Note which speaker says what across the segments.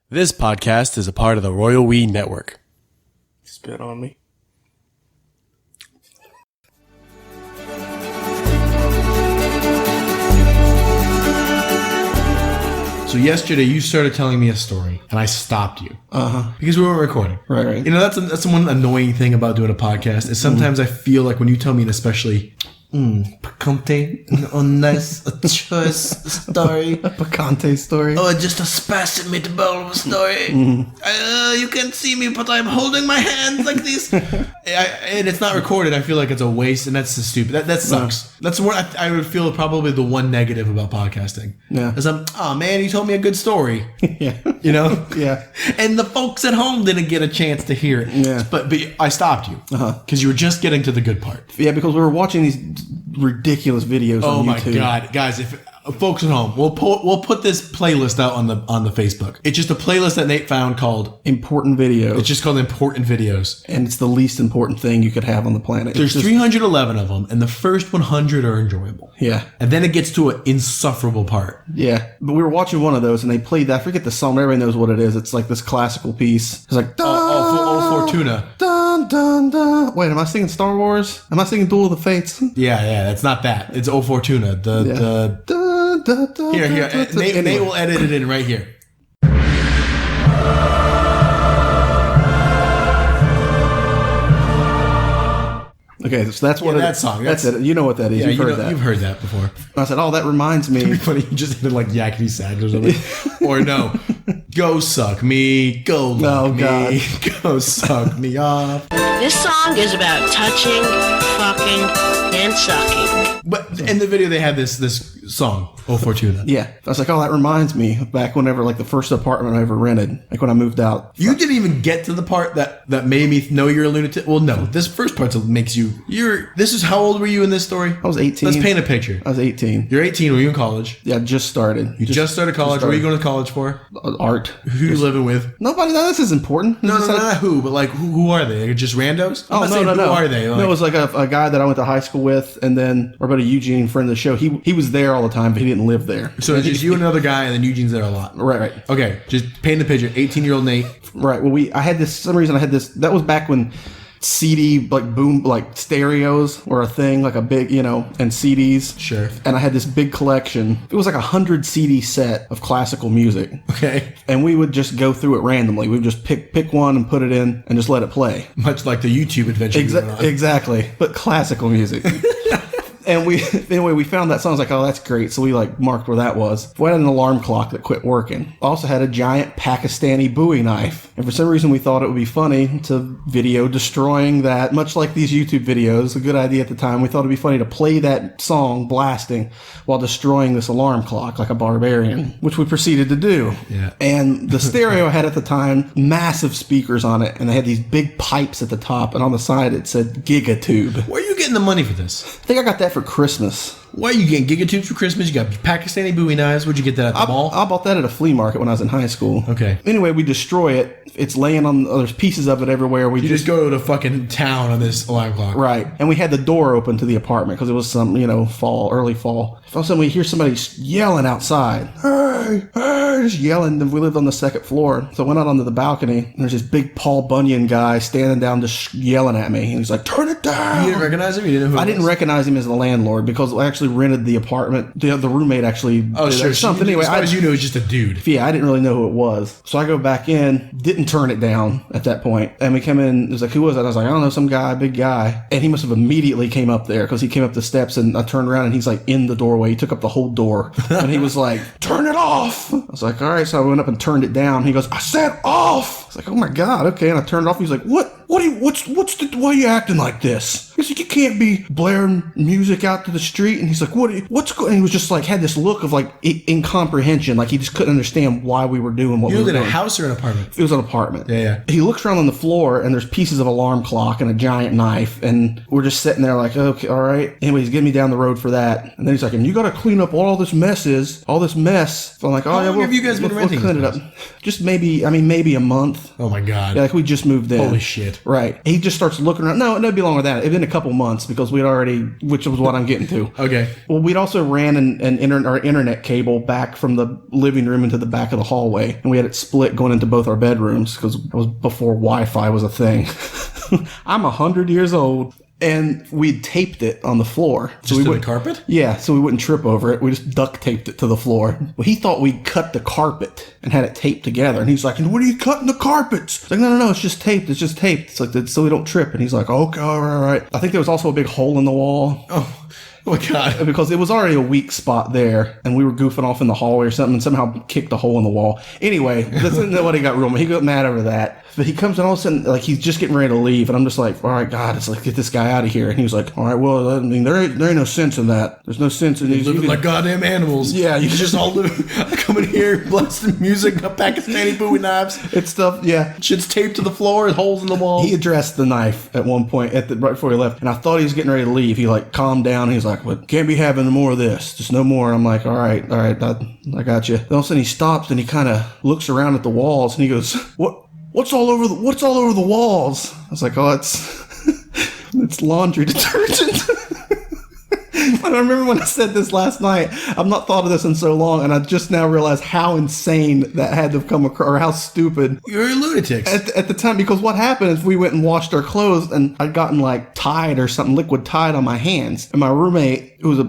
Speaker 1: This podcast is a part of the Royal We Network.
Speaker 2: Spit on me.
Speaker 3: So yesterday you started telling me a story, and I stopped you. Because we weren't recording.
Speaker 2: Right.
Speaker 3: You know, that's one annoying thing about doing a podcast is sometimes I feel like when you tell me an especially picante, a nice, choice story.
Speaker 2: A picante story.
Speaker 3: Oh, just a spastic meatball of a story. You can't see me, but I'm holding my hands like this. And it's not recorded. I feel like it's a waste, and that's just stupid. That sucks. That's what I would feel probably the one negative about podcasting.
Speaker 2: Yeah.
Speaker 3: Is oh man, you told me a good story.
Speaker 2: Yeah.
Speaker 3: You know?
Speaker 2: Yeah.
Speaker 3: And the folks at home didn't get a chance to hear it.
Speaker 2: Yeah.
Speaker 3: But I stopped you. Because you were just getting to the good part.
Speaker 2: Yeah, because we were watching these ridiculous videos on YouTube.
Speaker 3: Oh my God. Guys, if folks at home, we'll put this playlist out on the Facebook. It's just a playlist that Nate found called
Speaker 2: Important Videos.
Speaker 3: It's just called Important Videos.
Speaker 2: And it's the least important thing you could have on the planet.
Speaker 3: There's 311 of them, and the first 100 are enjoyable.
Speaker 2: Yeah.
Speaker 3: And then it gets to an insufferable part.
Speaker 2: Yeah. But we were watching one of those, and they played that. I forget the song. Everybody knows what it is. It's like this classical piece. It's like,
Speaker 3: Oh, Fortuna.
Speaker 2: Dun, dun, dun. Wait, am I singing Star Wars? Am I singing Duel of the Fates?
Speaker 3: Yeah, that's not that. It's O Fortuna. Here. Nate will edit it in right here.
Speaker 2: Okay, so that's what
Speaker 3: that song.
Speaker 2: That's it. You know what that is.
Speaker 3: Yeah,
Speaker 2: You've heard that.
Speaker 3: You've heard that before.
Speaker 2: I said, oh, that reminds me.
Speaker 3: It'd be funny. You just did like Yakety Sax or something. Or no. Go suck me. Go love me. God. Go suck me off.
Speaker 4: This song is about touching, fucking, and sucking.
Speaker 3: But in the video, they had this song, O Fortuna.
Speaker 2: Yeah. I was like, oh, that reminds me back whenever, like, the first apartment I ever rented, like when I moved out.
Speaker 3: You didn't even get to the part that made me know you're a lunatic. Well, no. This first part makes you... This is how old were you in this story?
Speaker 2: I was 18.
Speaker 3: Let's paint a picture.
Speaker 2: I was 18.
Speaker 3: You're 18. Were you in college?
Speaker 2: Yeah, just started.
Speaker 3: You just started college. What are you going to college for?
Speaker 2: Art.
Speaker 3: Who you living with?
Speaker 2: Nobody. No, this is important.
Speaker 3: No, not who, but like who are they? Just randos?
Speaker 2: No.
Speaker 3: Who are they?
Speaker 2: No, it was like a guy that I went to high school with, and then our buddy Eugene, friend of the show. He was there all the time, but he didn't live there.
Speaker 3: So it's just you and another guy, and then Eugene's there a lot.
Speaker 2: Right.
Speaker 3: Okay, just paint the picture. 18-year-old Nate.
Speaker 2: Right. Well, I had this. For some reason, I had this. That was back when CD like stereos were a thing, like a big, and CDs.
Speaker 3: Sure.
Speaker 2: And I had this big collection. It was like 100 CD set of classical music.
Speaker 3: Okay.
Speaker 2: And we would just go through it randomly. We would just pick one and put it in and just let it play.
Speaker 3: Much like the YouTube adventure.
Speaker 2: Exactly. But classical music. And we found that song. I was like, oh, that's great. So we marked where that was. We had an alarm clock that quit working. Also had a giant Pakistani Bowie knife. And for some reason we thought it would be funny to video destroying that, much like these YouTube videos. A good idea at the time. We thought it'd be funny to play that song blasting while destroying this alarm clock like a barbarian, which we proceeded to do.
Speaker 3: Yeah.
Speaker 2: And the stereo had at the time massive speakers on it, and they had these big pipes at the top, and on the side it said Gigatube.
Speaker 3: Where are you getting the money for this?
Speaker 2: I think I got that for Christmas.
Speaker 3: Why are you getting Gigatubes for Christmas? You got Pakistani Bowie knives. Where'd you get that at the mall?
Speaker 2: I bought that at a flea market when I was in high school.
Speaker 3: Okay.
Speaker 2: Anyway, we destroy it. It's laying on. There's pieces of it everywhere. We
Speaker 3: You just go to fucking town on this alarm clock.
Speaker 2: Right. And we had the door open to the apartment because it was some, early fall. All of a sudden we hear somebody yelling outside. Hey, just yelling. And we lived on the second floor. So I went out onto the balcony, and there's this big Paul Bunyan guy standing down just yelling at me. And he's like, turn it down.
Speaker 3: You didn't recognize him? You didn't know who
Speaker 2: I didn't recognize him as the landlord because I actually rented the apartment. The roommate actually did something. Anyway,
Speaker 3: as far as you know, he's just a dude.
Speaker 2: Yeah, I didn't really know who it was. So I go back in, didn't turn it down at that point. And we come in, it was like, who was that? I was like, I don't know, some guy, big guy. And he must have immediately came up there because he came up the steps, and I turned around and he's like in the doorway. He took up the whole door. And he was like, turn it off. I was like, all right. So I went up and turned it down. He goes, I said off. I was like, oh my God. Okay. And I turned it off. He's like, what? Why are you acting like this? He's like, you can't be blaring music out to the street. And he's like, what's going on? And he was just like, had this look of like incomprehension. Like he just couldn't understand why we were doing what we were doing.
Speaker 3: You lived in a house or an apartment?
Speaker 2: It was an apartment.
Speaker 3: Yeah.
Speaker 2: He looks around on the floor, and there's pieces of alarm clock and a giant knife. And we're just sitting there like, okay, all right. Anyway, he's getting me down the road for that. And then he's like, and you got to clean up all this mess. So I'm like,
Speaker 3: How long have you guys been renting
Speaker 2: clean it up? Just maybe a month.
Speaker 3: Oh my God.
Speaker 2: Yeah, like we just moved in.
Speaker 3: Holy shit. shit.
Speaker 2: Right. He just starts looking around. No, it'd be longer than that. It'd been a couple months because we'd already, which was what I'm getting to.
Speaker 3: Okay.
Speaker 2: Well, we'd also ran our internet cable back from the living room into the back of the hallway, and we had it split going into both our bedrooms because it was before Wi-Fi was a thing. I'm 100 years old. And we taped it on the floor.
Speaker 3: Just to the carpet?
Speaker 2: Yeah, so we wouldn't trip over it. We just duct taped it to the floor. Well, he thought we cut the carpet and had it taped together. And he's like, "What are you cutting the carpets?" It's like, no, it's just taped. It's just taped. It's like, so we don't trip. And he's like, "Okay, all right. I think there was also a big hole in the wall.
Speaker 3: Oh my God.
Speaker 2: Because it was already a weak spot there, and we were goofing off in the hallway or something, and somehow kicked a hole in the wall. Anyway, that's not what he got real mad. He got mad over that. But he comes and all of a sudden, like, he's just getting ready to leave, and I'm just like, all right, God, it's like, get this guy out of here. And he was like, all right, well, I mean, there ain't no sense in that. There's no sense in these.
Speaker 3: Living like goddamn animals.
Speaker 2: Yeah,
Speaker 3: you just all live, come in here, blasting music, a Pakistani Bowie knives.
Speaker 2: It's stuff, yeah.
Speaker 3: Shit's taped to the floor, holes in the wall.
Speaker 2: He addressed the knife at one point, right before he left, and I thought he was getting ready to leave. He, like, calmed down. He's like, well, can't be having no more of this. Just no more. I'm like, all right, I got you. Then all of a sudden he stops and he kind of looks around at the walls and he goes, what's all over the walls? I was like, oh, it's laundry detergent. I remember when I said this last night. I've not thought of this in so long, and I just now realized how insane that had to have come across, or how stupid.
Speaker 3: You're a lunatic.
Speaker 2: At the time, because what happened is we went and washed our clothes, and I'd gotten like Tide or something, liquid Tide on my hands. And my roommate, who was a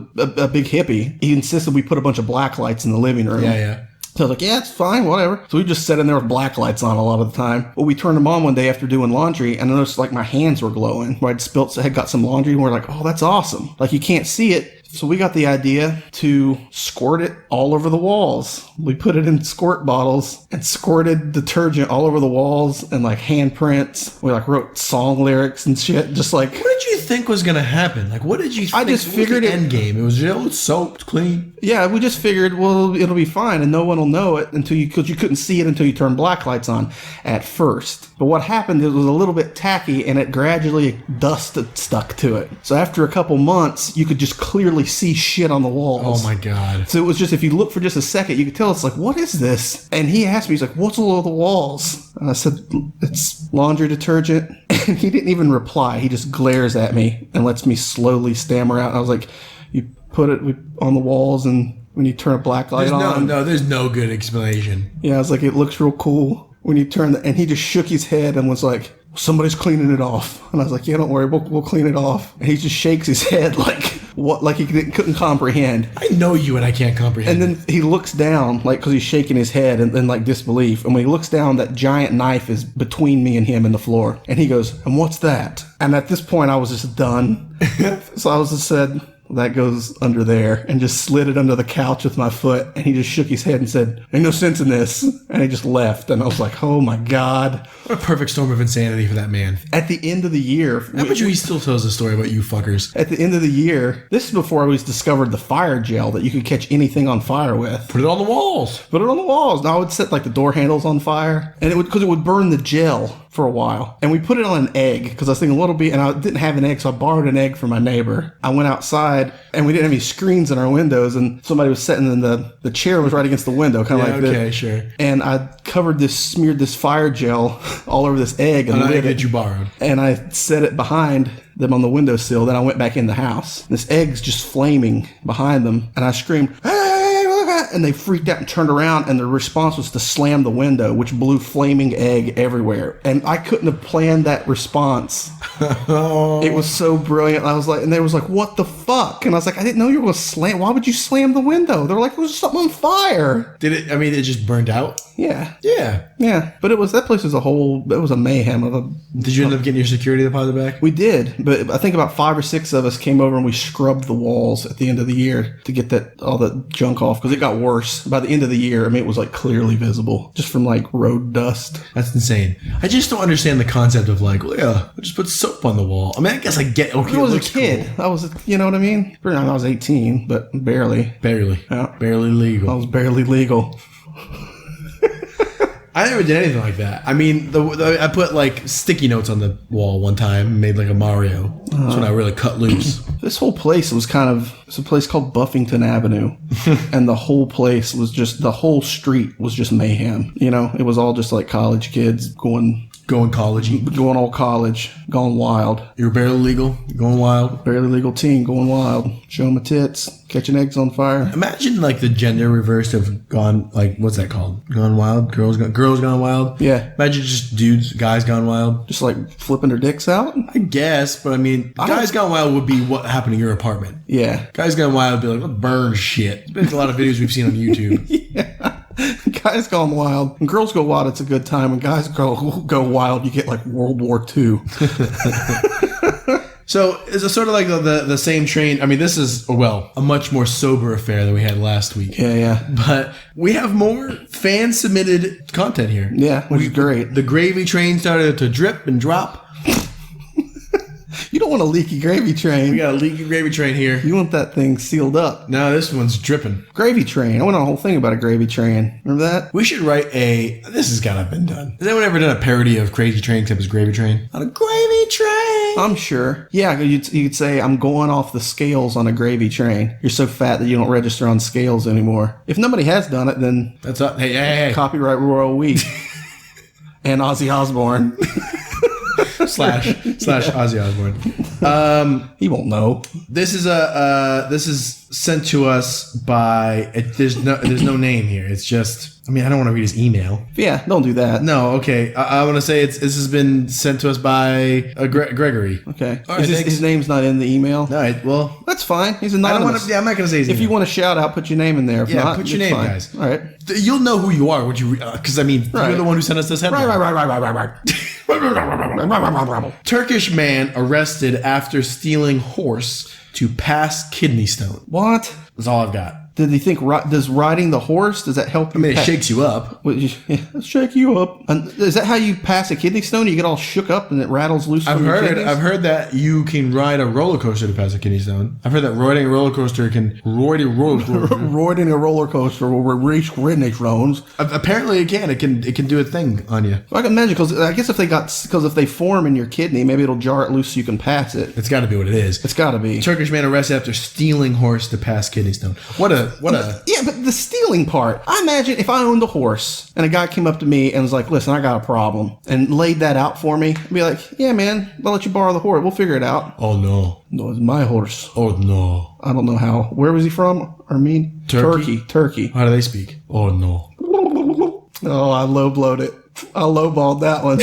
Speaker 2: big hippie, he insisted we put a bunch of black lights in the living room.
Speaker 3: Yeah.
Speaker 2: So I was like, yeah, it's fine, whatever. So we just sat in there with black lights on a lot of the time. Well, we turned them on one day after doing laundry, and I noticed like my hands were glowing where had got some laundry, and we're like, oh, that's awesome. Like, you can't see it. So we got the idea to squirt it all over the walls. We put it in squirt bottles and squirted detergent all over the walls and like handprints. We like wrote song lyrics and shit, just like.
Speaker 3: What did you think was gonna happen? Like, what did you think?
Speaker 2: I just figured
Speaker 3: the end game. It was just soaked, clean.
Speaker 2: Yeah, we just figured, well, it'll be fine, and no one will know it because you couldn't see it until you turned black lights on at first. But what happened, it was a little bit tacky, and it gradually dust stuck to it. So after a couple months, you could just clearly see shit on the walls.
Speaker 3: Oh my God.
Speaker 2: So it was just, if you look for just a second, you could tell it's like, what is this? And he asked me, he's like, what's all over the walls? And I said, it's laundry detergent. And he didn't even reply. He just glares at me and lets me slowly stammer out. And I was like, you put it on the walls, and when you turn a black light on.
Speaker 3: There's no good explanation.
Speaker 2: Yeah, I was like, it looks real cool when you turn and he just shook his head and was like, somebody's cleaning it off. And I was like, yeah, don't worry, we'll clean it off. And he just shakes his head like what, like he couldn't comprehend.
Speaker 3: I know you, and I can't comprehend.
Speaker 2: And then he looks down, like, because he's shaking his head and like disbelief. And when he looks down, that giant knife is between me and him in the floor. And he goes, and what's that? And at this point, I was just done. So I was just said, that goes under there, and just slid it under the couch with my foot. And he just shook his head and said, ain't no sense in this. And he just left. And I was like, oh my God.
Speaker 3: What a perfect storm of insanity for that man.
Speaker 2: At the end of the year.
Speaker 3: I bet you he still tells a story about you fuckers.
Speaker 2: At the end of the year, this is before I always discovered the fire gel that you could catch anything on fire with.
Speaker 3: Put it on the walls.
Speaker 2: Put it on the walls. Now I would set like the door handles on fire, and because it would burn the gel for a while. And we put it on an egg because I was thinking a little bit, and I didn't have an egg, so I borrowed an egg from my neighbor. I went outside, and we didn't have any screens in our windows, and somebody was sitting in the chair was right against the window, kind of like this.
Speaker 3: Okay, sure.
Speaker 2: And I smeared this fire gel all over this egg and
Speaker 3: lit it. That you borrowed.
Speaker 2: And I set it behind them on the windowsill. Then I went back in the house. This egg's just flaming behind them, and I screamed, hey, look at that! And they freaked out and turned around, and the response was to slam the window, which blew flaming egg everywhere. And I couldn't have planned that response. It was so brilliant. I was like, and they was like, what the fuck? And I was like, I didn't know you were going to slam. Why would you slam the window? They were like, it was something on fire.
Speaker 3: Did it? I mean, it just burned out.
Speaker 2: Yeah.
Speaker 3: Yeah.
Speaker 2: But that place was it was a mayhem of a.
Speaker 3: Did you end up getting your security deposit back?
Speaker 2: We did, but I think about 5 or 6 of us came over and we scrubbed the walls at the end of the year to get all that junk off, because it got worse. By the end of the year, I mean, it was like clearly visible just from like road dust.
Speaker 3: That's insane. I just don't understand the concept of like, well, yeah, we'll just put soap on the wall. I mean, I guess I get, okay,
Speaker 2: I was a kid. Cool. You know what I mean? I was 18, but barely. Yeah.
Speaker 3: Barely legal.
Speaker 2: I was barely legal.
Speaker 3: I never did anything like that. I mean, I put like sticky notes on the wall one time and made like a Mario. That's when I really cut loose.
Speaker 2: This whole place was it's a place called Buffington Avenue. And the whole street was just mayhem. You know, it was all just like college kids going
Speaker 3: Going college-y.
Speaker 2: Going all college. Going wild.
Speaker 3: You're barely legal. Going wild.
Speaker 2: Barely legal teen. Going wild. Showing my tits. Catching eggs on fire.
Speaker 3: Imagine like the gender reversed of gone, like, what's that called? Gone wild? Girls gone wild?
Speaker 2: Yeah.
Speaker 3: Imagine just dudes, guys gone wild.
Speaker 2: Just like flipping their dicks out?
Speaker 3: I guess, but I mean, guys gone wild would be what happened in your apartment.
Speaker 2: Yeah.
Speaker 3: Guys gone wild would be like, "What burn shit." There's a lot of videos we've seen on YouTube.
Speaker 2: Yeah. Guys gone wild. When girls go wild, it's a good time. When guys go wild, you get like World War II.
Speaker 3: So it's a sort of like the same train. I mean, this is, well, a much more sober affair than we had last week.
Speaker 2: Yeah.
Speaker 3: But we have more fan-submitted content here.
Speaker 2: Yeah, which is great.
Speaker 3: The gravy train started to drip and drop.
Speaker 2: You don't want a leaky gravy train.
Speaker 3: We got a leaky gravy train here.
Speaker 2: You want that thing sealed up.
Speaker 3: No, this one's dripping.
Speaker 2: Gravy train. I went on a whole thing about a gravy train. Remember that?
Speaker 3: We should write this has gotta have been done. Has anyone ever done a parody of Crazy Train except it's Gravy Train? On a gravy train!
Speaker 2: I'm sure. Yeah, you could say, I'm going off the scales on a gravy train. You're so fat that you don't register on scales anymore. If nobody has done it, then
Speaker 3: That's up. Hey.
Speaker 2: copyright Royal We. And Ozzy Osbourne.
Speaker 3: slash Ozzy Osbourne.
Speaker 2: He won't know.
Speaker 3: This is sent to us by. There's no name here. It's just. I mean, I don't want to read his email.
Speaker 2: Yeah, don't do that.
Speaker 3: No, okay. I want to say this has been sent to us by Gregory.
Speaker 2: Okay.
Speaker 3: All right,
Speaker 2: His name's not in the email?
Speaker 3: All right. Well,
Speaker 2: that's fine. He's
Speaker 3: I don't
Speaker 2: anonymous.
Speaker 3: want to. Yeah, I'm not going to say his
Speaker 2: If
Speaker 3: email.
Speaker 2: you want to shout out, put your name in there. If not,
Speaker 3: put your
Speaker 2: it's
Speaker 3: name,
Speaker 2: fine.
Speaker 3: guys.
Speaker 2: All right.
Speaker 3: You'll know who you are. Would you? Because I mean,
Speaker 2: Right.
Speaker 3: you're the one who sent us this headline.
Speaker 2: Right.
Speaker 3: Turkish man arrested after stealing horse to pass kidney stone.
Speaker 2: What?
Speaker 3: That's all I've got.
Speaker 2: Did he think, does riding the horse, does that help you?
Speaker 3: I mean, it shakes you up.
Speaker 2: Shake you up. And is that how you pass a kidney stone? You get all shook up and it rattles loose from your kidneys?
Speaker 3: I've heard that you can ride a roller coaster to pass a kidney stone. I've heard that riding a roller coaster can riding
Speaker 2: a roller coaster will reach kidney stones.
Speaker 3: Apparently, it can do a thing on you.
Speaker 2: I can imagine, because I guess if they form in your kidney, maybe it'll jar it loose so you can pass it.
Speaker 3: It's got to be what it is.
Speaker 2: It's got to be.
Speaker 3: Turkish man arrested after stealing horse to pass kidney stone. What a
Speaker 2: Yeah, but the stealing part, I imagine if I owned a horse and a guy came up to me and was like, listen, I got a problem, and laid that out for me, I'd be like, yeah, man, I'll let you borrow the horse. We'll figure it out.
Speaker 3: Oh, no.
Speaker 2: No, it's my horse.
Speaker 3: Oh, no.
Speaker 2: I don't know how. Where was he from? Armenia? Turkey.
Speaker 3: How do they speak? Oh, no.
Speaker 2: Oh, I low-blowed it. I low-balled that one.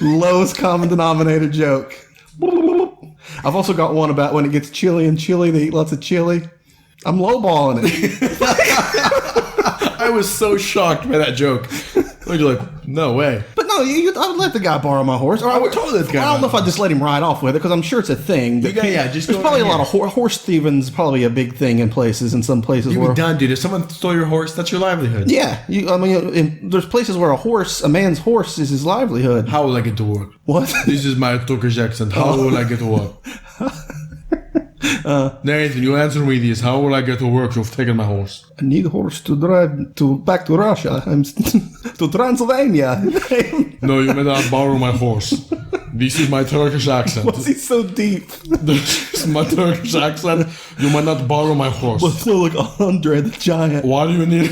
Speaker 2: Lowest common denominator joke. I've also got one about when it gets chilly in Chile, they eat lots of chili. I'm lowballing it.
Speaker 3: I was so shocked by that joke. You're like, no way.
Speaker 2: But no, I would let the guy borrow my horse. Or
Speaker 3: I would totally let the guy
Speaker 2: I don't know if
Speaker 3: borrow
Speaker 2: I'd just let him ride off with it, because I'm sure it's a thing.
Speaker 3: Just
Speaker 2: There's
Speaker 3: go
Speaker 2: probably a
Speaker 3: right
Speaker 2: lot of horse thieving's probably a big thing in some places
Speaker 3: You'd
Speaker 2: where.
Speaker 3: be done, dude. If someone stole your horse, that's your livelihood.
Speaker 2: Yeah, there's places where a man's horse is his livelihood.
Speaker 3: How will I get to work?
Speaker 2: What?
Speaker 3: This is my Turkish accent. How will I get to work? Nathan, you answer me this. How will I get to work? You've taken my horse.
Speaker 2: I need a horse to drive back to Russia. To Transylvania.
Speaker 3: No, you may not borrow my horse. This is my Turkish accent.
Speaker 2: Was he so deep?
Speaker 3: This is my Turkish accent. You might not borrow my horse.
Speaker 2: So like Andre the Giant.
Speaker 3: Why do you need...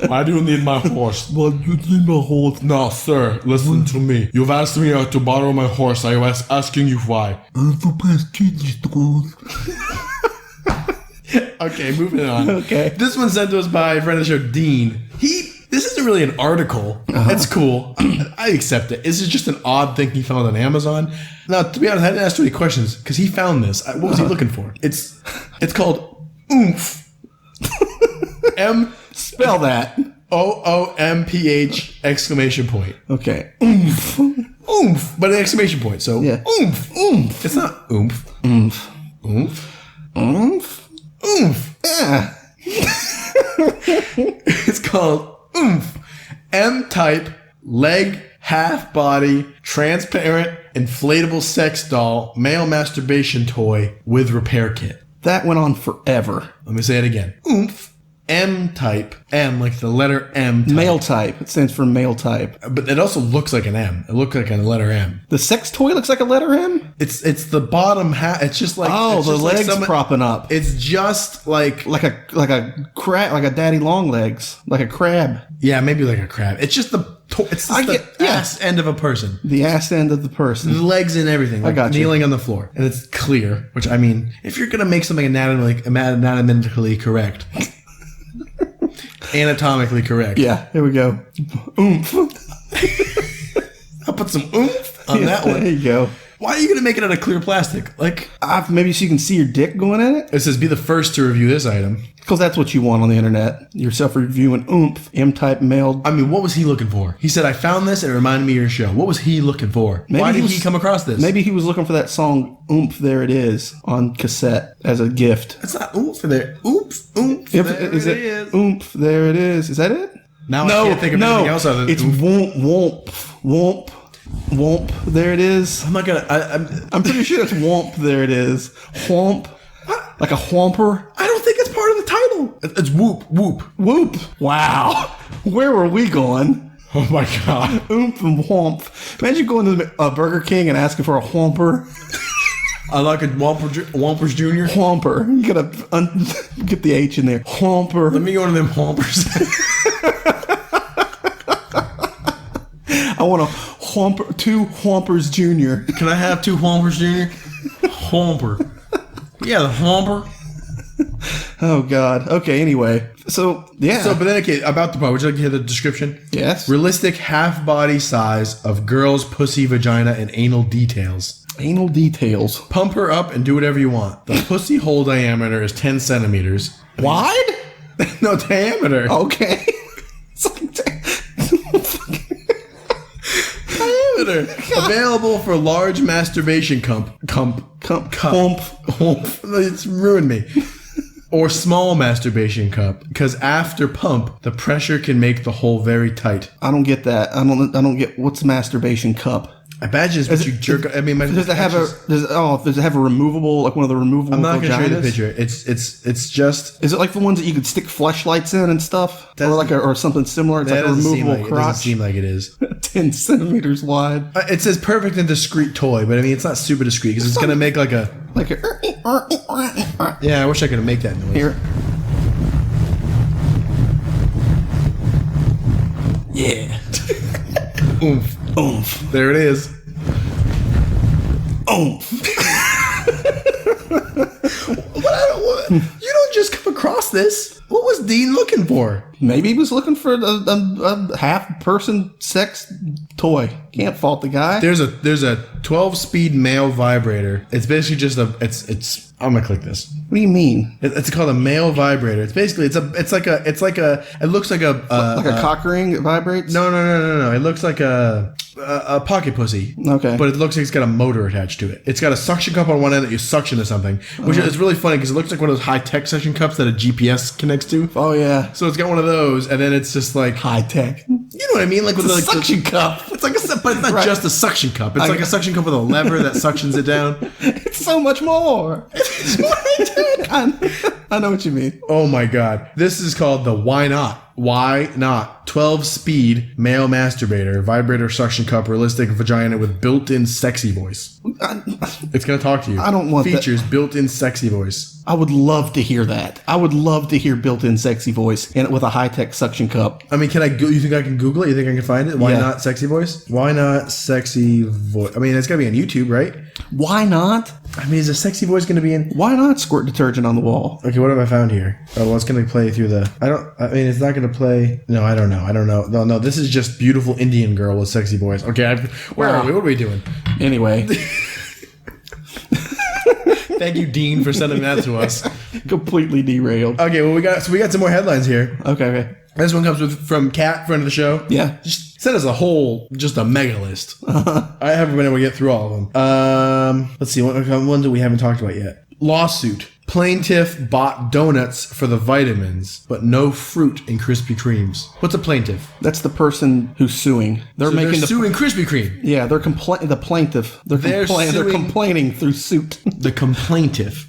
Speaker 3: Why do you need my horse?
Speaker 2: Well, you need my horse.
Speaker 3: No, sir, listen to me. You've asked me to borrow my horse. I was asking you why. Okay, moving on.
Speaker 2: Okay.
Speaker 3: This one's sent to us by a friend of the show, Dean. This isn't really an article. It's cool. I accept it. This is just an odd thing he found on Amazon. Now, to be honest, I didn't ask too many questions because he found this. What was he looking for? It's called Oomph.
Speaker 2: Spell that.
Speaker 3: OOMPH exclamation point.
Speaker 2: Okay.
Speaker 3: Oomph. Oomph. But an exclamation point. So,
Speaker 2: yeah.
Speaker 3: Oomph. Oomph. It's not oomph.
Speaker 2: Oomph.
Speaker 3: Oomph.
Speaker 2: Oomph.
Speaker 3: Oomph.
Speaker 2: Yeah.
Speaker 3: It's called Oomph. MType leg, half body, transparent, inflatable sex doll, male masturbation toy with repair kit.
Speaker 2: That went on forever.
Speaker 3: Let me say it again. Oomph. MType. M, like the letter M. Type.
Speaker 2: Male type. It stands for male type.
Speaker 3: But it also looks like an M. It looks like a letter M.
Speaker 2: The sex toy looks like a letter M?
Speaker 3: It's the bottom half. It's just like
Speaker 2: the legs propping up.
Speaker 3: It's just like
Speaker 2: a crab, like a daddy long legs, like a crab.
Speaker 3: Yeah, maybe like a crab. It's just the It's just the ass end of a person.
Speaker 2: The ass end of the person.
Speaker 3: The legs and everything. Like
Speaker 2: I got you.
Speaker 3: kneeling on the floor. And it's clear. Which, I mean, if you're going to make something anatomically correct. Anatomically correct.
Speaker 2: Yeah, here we go. Oomph.
Speaker 3: I'll put some oomph on that one.
Speaker 2: There you go.
Speaker 3: Why are you going to make it out of clear plastic? Like,
Speaker 2: Maybe so you can see your dick going in it?
Speaker 3: it says, be the first to review this item.
Speaker 2: Because that's what you want on the internet. Yourself reviewing Oomph, MType mailed.
Speaker 3: I mean, what was he looking for? He said, I found this and it reminded me of your show. What was he looking for? Why did he come across this?
Speaker 2: Maybe he was looking for that song Oomph, There It Is on cassette as a gift.
Speaker 3: It's not oomph there. Oomph, oomph,
Speaker 2: Is it Oomph, There It Is? Is that it?
Speaker 3: Now I can't think of anything else other than
Speaker 2: it's
Speaker 3: oomph.
Speaker 2: womp, there it is.
Speaker 3: I'm not going to...
Speaker 2: I'm pretty sure it's womp, there it is. Whomp. Like a whomper.
Speaker 3: I don't think it's part of the title. It's whoop, whoop.
Speaker 2: Whoop. Wow. Where were we going?
Speaker 3: Oh my God.
Speaker 2: Oomph and whomp. Imagine going to Burger King and asking for a whomper.
Speaker 3: I like a Whompers Jr.
Speaker 2: Whomper. You gotta get the H in there. Whomper.
Speaker 3: Let me go into them Whompers.
Speaker 2: I want a whomper, 2 whompers junior.
Speaker 3: Can I have 2 Whompers Jr.? Whomper. Yeah, the Whomper.
Speaker 2: Oh God. Okay. Anyway. So yeah.
Speaker 3: So, but then, okay, about the part. Would you like to hear the description?
Speaker 2: Yes.
Speaker 3: Realistic half body size of girl's pussy, vagina, and anal details.
Speaker 2: Anal details.
Speaker 3: Pump her up and do whatever you want. The pussy hole diameter is 10 centimeters.
Speaker 2: Wide?
Speaker 3: No, diameter.
Speaker 2: Okay. It's like
Speaker 3: Diameter. Available for large masturbation cup. It's ruined me. Or small masturbation cup. Because after pump, the pressure can make the hole very tight.
Speaker 2: I don't get that. I don't get what's masturbation cup.
Speaker 3: I imagine it's what you jerk. I mean,
Speaker 2: does it have a removable, like one of the removable
Speaker 3: I'm not going to show you the
Speaker 2: vaginas?
Speaker 3: picture. It's just.
Speaker 2: Is it like the ones that you could stick fleshlights in and stuff, or something similar? It's like a removable
Speaker 3: It
Speaker 2: crotch.
Speaker 3: doesn't seem like it is.
Speaker 2: 10 centimeters wide.
Speaker 3: It says perfect and discreet toy, but I mean it's not super discreet because it's going to make like a. Yeah, I wish I could make that noise.
Speaker 2: Here. Yeah.
Speaker 3: Oomph.
Speaker 2: Oomph.
Speaker 3: There it is.
Speaker 2: Oomph.
Speaker 3: You don't just come across this. What was Dean looking for?
Speaker 2: Maybe he was looking for a half-person sex toy. Can't fault the guy.
Speaker 3: There's a 12-speed male vibrator. It's basically just it's. I'm gonna click this.
Speaker 2: What do you mean?
Speaker 3: It's called a male vibrator. It's basically it looks like a
Speaker 2: cock ring that vibrates?
Speaker 3: No. It looks like a pocket pussy.
Speaker 2: Okay.
Speaker 3: But it looks like it's got a motor attached to it. It's got a suction cup on one end that you suction to something, which is really funny because it looks like one of those high-tech suction cups that a GPS connects to.
Speaker 2: Oh yeah.
Speaker 3: So it's got one of those, and then it's just like
Speaker 2: high-tech.
Speaker 3: You know what I mean? Like with
Speaker 2: It's a suction cup.
Speaker 3: It's like but it's not just a suction cup. It's like a suction cup with a lever that suctions it down.
Speaker 2: It's so much more. I know what you mean.
Speaker 3: Oh my God. This is called the Why Not? Why Not? 12-speed male masturbator, vibrator suction cup, realistic vagina with built-in sexy voice. It's going to talk to you.
Speaker 2: I don't want that.
Speaker 3: Features built-in sexy voice.
Speaker 2: I would love to hear that. I would love to hear built-in sexy voice and with a high-tech suction cup.
Speaker 3: I mean, you think I can Google it? You think I can find it? Why not sexy voice? Why not sexy voice? I mean, it's got to be on YouTube, right?
Speaker 2: Why not?
Speaker 3: I mean, is a sexy voice going to be in?
Speaker 2: Why not squirt detergent on the wall?
Speaker 3: Okay, what have I found here? Oh, well, it's going to play through the... I mean, it's not going to play... No, I don't know. No, this is just beautiful Indian girl with sexy voice. Okay, where are we? What are we doing?
Speaker 2: Anyway.
Speaker 3: Thank you, Dean, for sending that to us.
Speaker 2: Completely derailed.
Speaker 3: Okay, well, we got some more headlines here.
Speaker 2: Okay.
Speaker 3: This one comes from Kat, friend of the show.
Speaker 2: Yeah.
Speaker 3: Just send us just a mega list. I haven't been able to get through all of them. Let's see, what ones that we haven't talked about yet. Lawsuit. Plaintiff bought donuts for the vitamins, but no fruit in Krispy Kremes. What's a plaintiff?
Speaker 2: That's the person who's suing. They're
Speaker 3: suing Krispy Kreme.
Speaker 2: Yeah, the plaintiff. They're complaining through suit.
Speaker 3: The complaintiff.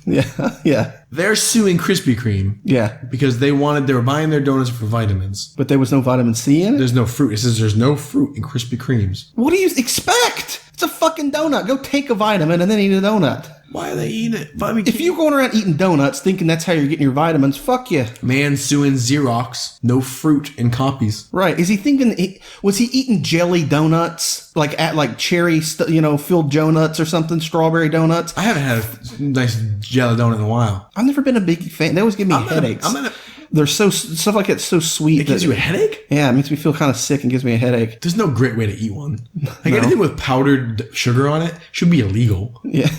Speaker 2: Yeah.
Speaker 3: They're suing Krispy Kreme.
Speaker 2: Yeah.
Speaker 3: Because they were buying their donuts for vitamins.
Speaker 2: But there was no vitamin C in it?
Speaker 3: There's no fruit. It says there's no fruit in Krispy Kremes.
Speaker 2: What do you expect? It's a fucking donut. Go take a vitamin and then eat a donut.
Speaker 3: Why are they eating it? I mean,
Speaker 2: If you're going around eating donuts thinking that's how you're getting your vitamins, fuck you.
Speaker 3: man suing Xerox, no fruit in copies.
Speaker 2: Right. Is he thinking, was he eating jelly donuts? Like cherry, filled donuts or something? Strawberry donuts?
Speaker 3: I haven't had a nice jelly donut in a while.
Speaker 2: I've never been a big fan. They always give me headaches. They're stuff like it's so sweet.
Speaker 3: It gives you a headache?
Speaker 2: Yeah, it makes me feel kind of sick and gives me a headache.
Speaker 3: There's no great way to eat one. Like anything with powdered sugar on it should be illegal.
Speaker 2: Yeah.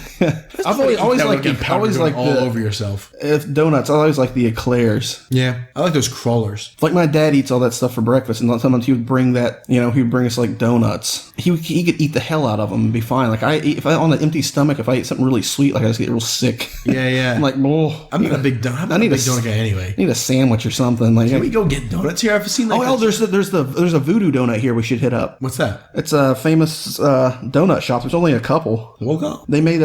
Speaker 2: I've always liked
Speaker 3: all over yourself.
Speaker 2: Donuts. I always like the eclairs.
Speaker 3: Yeah, I like those crawlers.
Speaker 2: Like my dad eats all that stuff for breakfast, and sometimes he would bring that. He would bring us like donuts. He could eat the hell out of them and be fine. Like if I on an empty stomach, if I eat something really sweet, like I just get real sick.
Speaker 3: Yeah.
Speaker 2: I'm like, oh,
Speaker 3: I'm not a big donut. I need a donut guy anyway.
Speaker 2: I need a sandwich or something. Like,
Speaker 3: can we go get donuts here? I've seen.
Speaker 2: There's a Voodoo Donut here. We should hit up.
Speaker 3: What's that?
Speaker 2: It's a famous donut shop. There's only a couple.
Speaker 3: We'll go.
Speaker 2: They made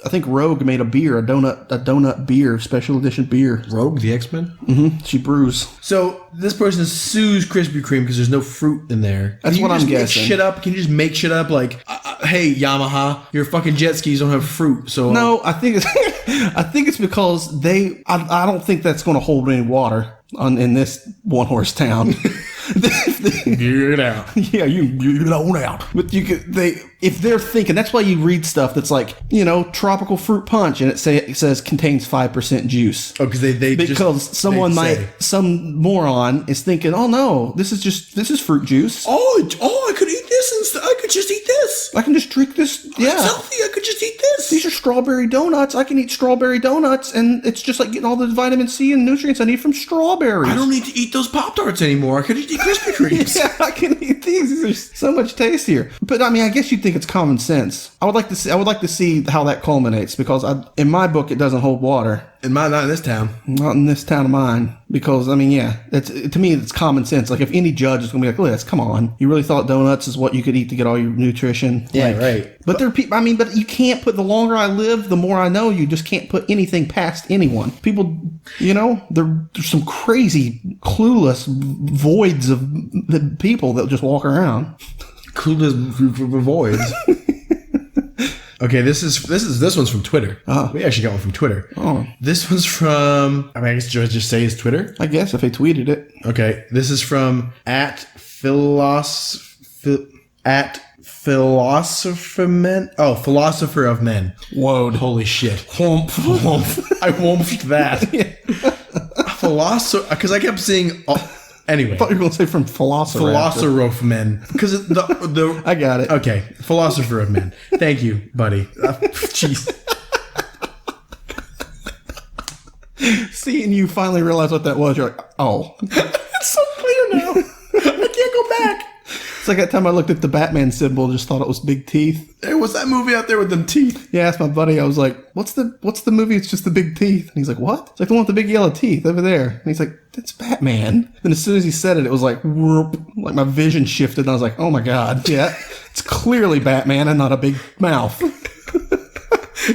Speaker 2: I think Rogue made a donut beer, special edition beer.
Speaker 3: Rogue, the X-Men?
Speaker 2: Mm-hmm. She brews.
Speaker 3: So this person sues Krispy Kreme because there's no fruit in there.
Speaker 2: That's what I'm guessing.
Speaker 3: Can you just make shit up like, hey, Yamaha, your fucking jet skis don't have fruit. So
Speaker 2: no, I think it's because I don't think that's going to hold any water in this one horse town.
Speaker 3: Get it out.
Speaker 2: Yeah, you get on out. But if they're thinking, that's why you read stuff that's like, tropical fruit punch, and it says contains 5% juice.
Speaker 3: Oh, because
Speaker 2: some moron is thinking, oh no, this is fruit juice.
Speaker 3: Oh, I could eat this instead. I could just eat this.
Speaker 2: I can just drink this. Yeah,
Speaker 3: it's healthy. I could just eat this.
Speaker 2: These are strawberry donuts. I can eat strawberry donuts, and it's just like getting all the vitamin C and nutrients I need from strawberries.
Speaker 3: I don't need to eat those Pop-Tarts anymore. I could just eat Krispy Kremes.
Speaker 2: Yeah, I can eat these. These are so much tastier. But I mean, I guess you'd think it's common sense. I would like to see how that culminates, because in my book it doesn't hold water.
Speaker 3: Not in this town.
Speaker 2: Not in this town of mine. Because I mean, yeah, to me it's common sense. Like if any judge is gonna be like, "Liz, come on, you really thought donuts is what you could eat to get all your nutrition?"
Speaker 3: Yeah, right.
Speaker 2: But there are people. I mean, but you can't put. The longer I live, the more I know. You just can't put anything past anyone. People, there's some crazy, clueless voids of the people that just walk around.
Speaker 3: Clueless voids. Okay, this one's from Twitter. We actually got one from Twitter.
Speaker 2: Oh.
Speaker 3: This one's from, I guess should I just say his Twitter?
Speaker 2: I guess if they tweeted it.
Speaker 3: Okay, this is from Philosopher of Men.
Speaker 2: Whoa.
Speaker 3: Holy shit. Whomp. I whomped that. Philosopher, because I kept seeing... Anyway.
Speaker 2: I thought you were going to say from Philosopher
Speaker 3: of Men. Because the
Speaker 2: I got it.
Speaker 3: Okay. Philosopher of Men. Thank you, buddy. Jeez.
Speaker 2: Seeing you finally realize what that was, you're like, oh.
Speaker 3: It's so clear now. I can't go back.
Speaker 2: It's like that time I looked at the Batman symbol, just thought it was big teeth.
Speaker 3: Hey, what's that movie out there with them teeth?
Speaker 2: Yeah, I asked my buddy, I was like, what's the movie? It's just the big teeth. And he's like, what? It's like the one with the big yellow teeth over there. And he's like, that's Batman. And as soon as he said it, it was like, whoop, like my vision shifted. And I was like, oh my God. Yeah, it's clearly Batman and not a big mouth.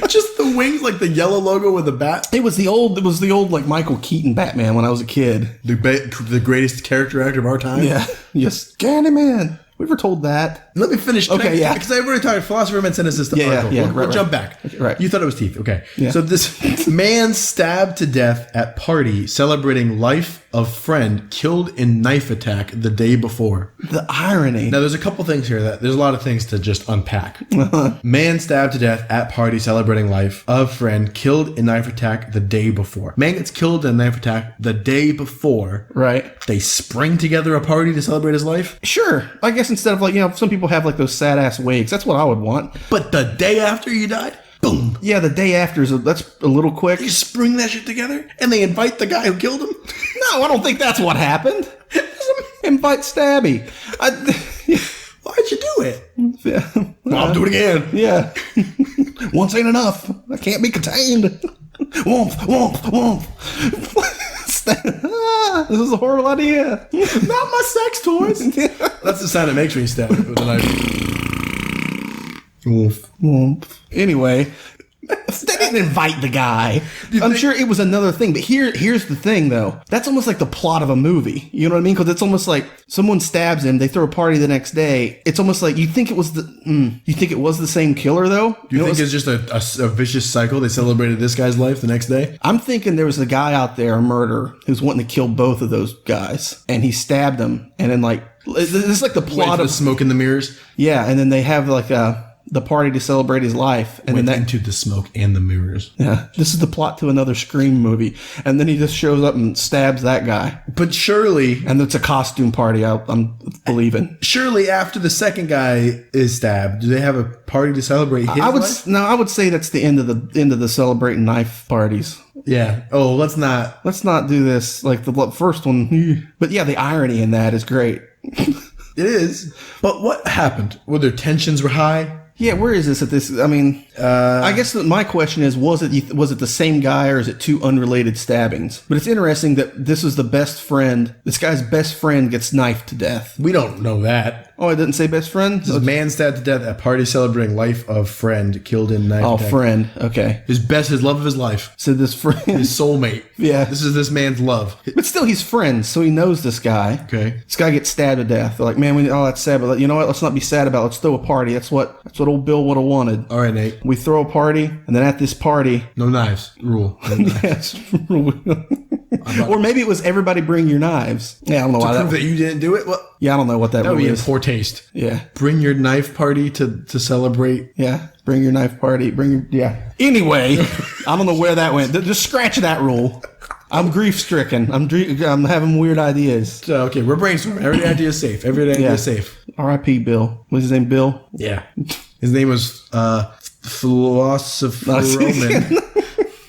Speaker 3: Just the wings, like the yellow logo with the bat.
Speaker 2: It was the old like Michael Keaton Batman when I was a kid.
Speaker 3: The greatest character actor of our time.
Speaker 2: Yeah. Yes. Candyman. We were told that.
Speaker 3: Let me finish.
Speaker 2: Okay,
Speaker 3: Because I've already talked. Philosopher of Men sent us this article. We'll jump back.
Speaker 2: Okay, right.
Speaker 3: You thought it was teeth. Okay.
Speaker 2: Yeah.
Speaker 3: So this man stabbed to death at party celebrating life of friend killed in knife attack the day before.
Speaker 2: The irony.
Speaker 3: Now, there's a couple things here there's a lot of things to just unpack. Man stabbed to death at party celebrating life of friend killed in knife attack the day before. Man gets killed in a knife attack the day before.
Speaker 2: Right.
Speaker 3: They spring together a party to celebrate his life.
Speaker 2: Sure. I guess instead of like, some people have like those sad ass wakes. That's what I would want.
Speaker 3: But the day after you died, boom.
Speaker 2: Yeah, the day after that's a little quick.
Speaker 3: You spring that shit together and they invite the guy who killed him?
Speaker 2: No, I don't think that's what happened. Invite Stabby.
Speaker 3: Why'd you do it?
Speaker 2: Yeah.
Speaker 3: I'll do it again.
Speaker 2: Yeah. Once ain't enough. I can't be contained. Womp, womp, womp. This is a horrible idea.
Speaker 3: Not my sex toys. That's the sound it makes when you stab it with a knife.
Speaker 2: Womp. Womp. Anyway, They didn't invite the guy. I'm sure it was another thing. But here's the thing, though. That's almost like the plot of a movie. You know what I mean? Because it's almost like someone stabs him. They throw a party the next day. It's almost like you think it was the same killer, though.
Speaker 3: Do you think it's just a vicious cycle? They celebrated this guy's life the next day?
Speaker 2: I'm thinking there was a guy out there, a murderer, who's wanting to kill both of those guys. And he stabbed them. And then, like, this is like the plot of
Speaker 3: the smoke in the mirrors?
Speaker 2: Yeah. And then they have, like, the party to celebrate his life, and
Speaker 3: Went
Speaker 2: then
Speaker 3: into the smoke and the mirrors.
Speaker 2: Yeah, this is the plot to another Scream movie, and then he just shows up and stabs that guy.
Speaker 3: But surely,
Speaker 2: and it's a costume party. I'm believing.
Speaker 3: Surely, after the second guy is stabbed, do they have a party to celebrate his life?
Speaker 2: I would say that's the end of the celebrating knife parties.
Speaker 3: Yeah. Oh, let's not
Speaker 2: do this like the first one. But yeah, the irony in that is great.
Speaker 3: It is. But what happened? Were their tensions were high?
Speaker 2: Yeah, where is this at this? I mean, I guess my question is, was it the same guy or is it two unrelated stabbings? But it's interesting that this is the best friend. This guy's best friend gets knifed to death.
Speaker 3: We don't know that.
Speaker 2: Oh, I didn't say best friend?
Speaker 3: This man stabbed to death at party celebrating life of friend killed in knife attack.
Speaker 2: Friend. Okay.
Speaker 3: His love of his life.
Speaker 2: So this friend.
Speaker 3: His soulmate.
Speaker 2: Yeah.
Speaker 3: This is this man's love.
Speaker 2: But still, he's friends, so he knows this guy.
Speaker 3: Okay.
Speaker 2: This guy gets stabbed to death. They're like, man, that's sad, but you know what? Let's not be sad about it. Let's throw a party. That's what old Bill would have wanted.
Speaker 3: All right, Nate.
Speaker 2: We throw a party, and then at this party...
Speaker 3: No knives. Rule. No knives.
Speaker 2: Yes. Or maybe it was everybody bring your knives. Yeah, I don't know why
Speaker 3: prove that you didn't do it? Well,
Speaker 2: yeah, I don't know what that
Speaker 3: would be in
Speaker 2: is.
Speaker 3: poor taste.
Speaker 2: Yeah.
Speaker 3: Bring your knife party to celebrate.
Speaker 2: Yeah. Bring your knife party. Yeah. Anyway, I don't know where that went. Just scratch that rule. I'm grief stricken. I'm having weird ideas.
Speaker 3: So, okay, we're brainstorming. Every idea is safe. Every idea is safe.
Speaker 2: R.I.P. Bill. What's his name? Bill?
Speaker 3: Yeah. His name was Philosopher Roman.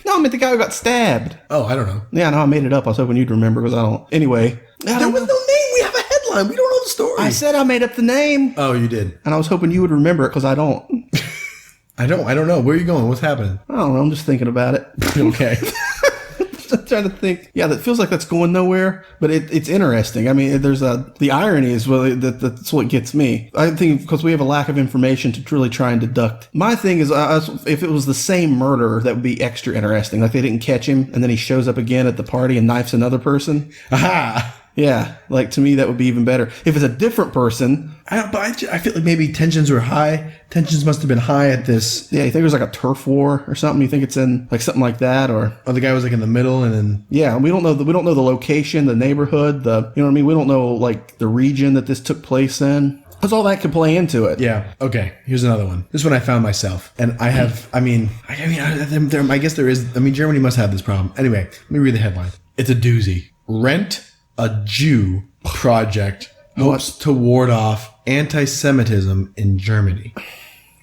Speaker 2: No, I meant the guy who got stabbed.
Speaker 3: Oh, I don't know.
Speaker 2: Yeah, no, I made it up. I was hoping you'd remember because I don't. Anyway.
Speaker 3: There was no name. We have a headline. We don't know the story.
Speaker 2: I said I made up the name.
Speaker 3: Oh, you did.
Speaker 2: And I was hoping you would remember it because I don't.
Speaker 3: I don't know. Where are you going? What's happening?
Speaker 2: I don't know. I'm just thinking about it.
Speaker 3: Okay.
Speaker 2: I'm trying to think. Yeah, that feels like that's going nowhere, but it's interesting. I mean, the irony is really that's what gets me. I think because we have a lack of information to truly try and deduct. My thing is, if it was the same murderer, that would be extra interesting. Like they didn't catch him, and then he shows up again at the party and knifes another person.
Speaker 3: Aha!
Speaker 2: Yeah, like to me that would be even better. If it's a different person,
Speaker 3: I feel like maybe tensions were high. Tensions must have been high at this.
Speaker 2: Yeah, you think it was like a turf war or something? You think it's in like something like that, or
Speaker 3: the guy was like in the middle, and then
Speaker 2: yeah, we don't know the location, the neighborhood, you know what I mean? We don't know like the region that this took place in. Because all that could play into it.
Speaker 3: Yeah. Okay. Here's another one. This one I found myself, and I have. I guess there is. Germany must have this problem. Anyway, let me read the headline. It's a doozy. Rent a Jew project hopes to ward off anti-Semitism in Germany.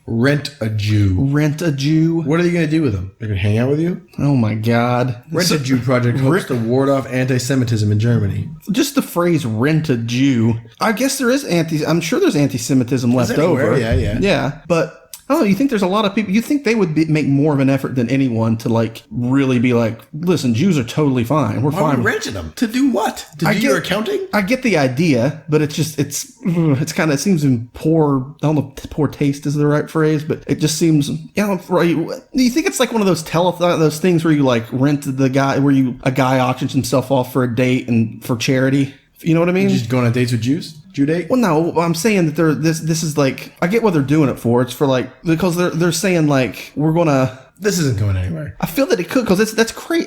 Speaker 3: Rent a Jew.
Speaker 2: Rent a Jew.
Speaker 3: What are you going to do with them? They're going to hang out with you?
Speaker 2: Oh my God.
Speaker 3: Rent a Jew project hopes to ward off anti-Semitism in Germany.
Speaker 2: Just the phrase rent a Jew. I guess there is I'm sure there's anti-Semitism left over.
Speaker 3: Yeah.
Speaker 2: Yeah. But I don't know. You think there's a lot of people, you think they would make more of an effort than anyone to like really be like, listen, Jews are totally fine. We're fine.
Speaker 3: Why are we renting them? To do what? To do your accounting?
Speaker 2: I get the idea, but it's kind of, it seems in poor, I don't know if poor taste is the right phrase, but it just seems, right. Do you think it's like one of those those things where you like rent the guy, a guy auctions himself off for a date and for charity? You know what I mean?
Speaker 3: You're just going on dates with Jews? Jew date?
Speaker 2: Well, no, I'm saying that this is like, I get what they're doing it for. It's for like, because they're saying like, we're going to,
Speaker 3: this isn't going anywhere.
Speaker 2: I feel that it could, because that's crazy.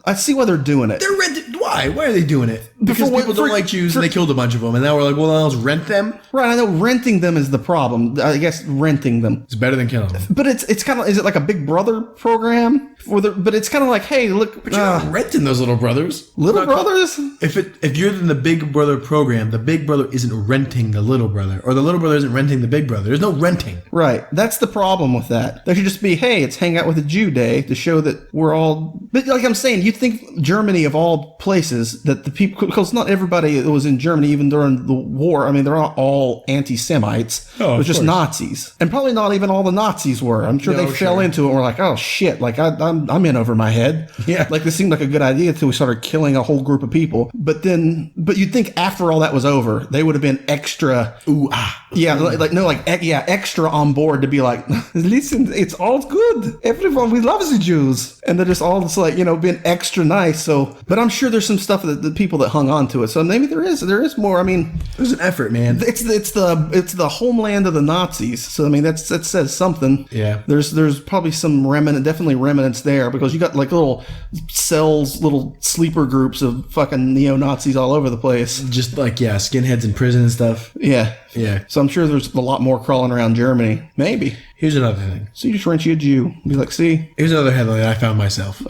Speaker 2: I see why they're doing it.
Speaker 3: They're rented. Why? Why are they doing it? Because people don't like Jews and they killed a bunch of them. And now we're like, well, let's rent them?
Speaker 2: Right, I know renting them is the problem. I guess renting them.
Speaker 3: It's better than killing them.
Speaker 2: But it's kind of, is it like a Big Brother program? But it's kind of like, hey, look.
Speaker 3: But you're not renting those little brothers.
Speaker 2: Little brothers?
Speaker 3: If you're in the Big Brother program, the Big Brother isn't renting the little brother. Or the little brother isn't renting the big brother. There's no renting.
Speaker 2: Right. That's the problem with that. There should just be, hey, it's hang out with a Jew day to show that we're all. But like I'm saying, you'd think Germany of all places places that the people, because not everybody that was in Germany, even during the war, I mean, they're not all anti-Semites.
Speaker 3: Oh,
Speaker 2: it was
Speaker 3: of
Speaker 2: just
Speaker 3: course.
Speaker 2: Nazis. And probably not even all the Nazis were. I'm sure
Speaker 3: No,
Speaker 2: they fell
Speaker 3: sure.
Speaker 2: into it and were like, oh shit, like I'm in over my head.
Speaker 3: Yeah.
Speaker 2: Like this seemed like a good idea until we started killing a whole group of people. But you'd think after all that was over, they would have been extra.
Speaker 3: Ooh, ah.
Speaker 2: Yeah, extra on board to be like, listen, it's all good. Everyone, we love the Jews. And they're just all just like, being extra nice. So, but I'm sure there's some stuff that the people that hung on to it. So maybe there is more. I mean,
Speaker 3: There's an effort, man.
Speaker 2: it's the homeland of the Nazis. So, I mean, that says something.
Speaker 3: Yeah.
Speaker 2: There's probably some definitely remnants there because you got like little cells, little sleeper groups of fucking neo-Nazis all over the place.
Speaker 3: Just like, yeah, skinheads in prison and stuff.
Speaker 2: Yeah.
Speaker 3: Yeah.
Speaker 2: So I'm sure there's a lot more crawling around Germany. Maybe.
Speaker 3: Here's another thing.
Speaker 2: So you just rent you a Jew. Be like, see?
Speaker 3: Here's another headline that I found myself.